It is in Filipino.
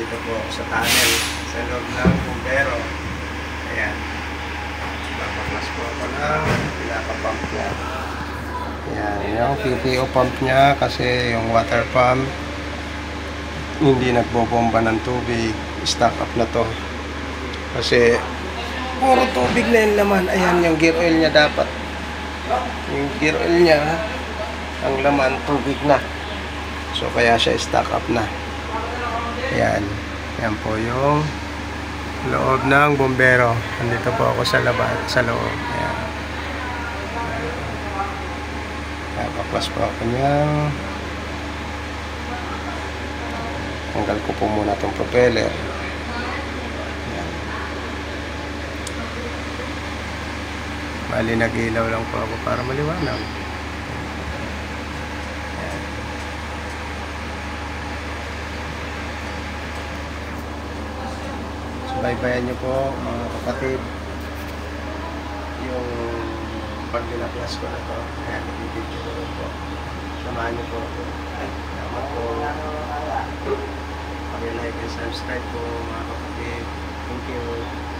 Nandito po ako sa tunnel, sa loob ng bumbero. Ayan. Papaklas po ako ng pinapapump niya. Ayan, yung PPO pump niya kasi yung water pump hindi nagbobomba ng tubig. Stock up na to. Kasi puro tubig na yung laman. Ayan, yung gear oil niya dapat. Yung gear oil niya, ang laman, tubig na. So, kaya siya stock up na. Ayan. Yan po yung loob ng bombero. Nandito po ako sa loob. Ayan. Napaklas po ako niyang. Tanggal ko po muna itong propeller. Ayan. Bali, nag-ilaw lang po ako para maliwanag. Baybayan nyo po mga kapatid yung pag pinaklas ko na to. Ayan, i-video ko rin po. Samahan nyo po ako. Salamat po. Pag-like and subscribe po mga kapatid. Thank you.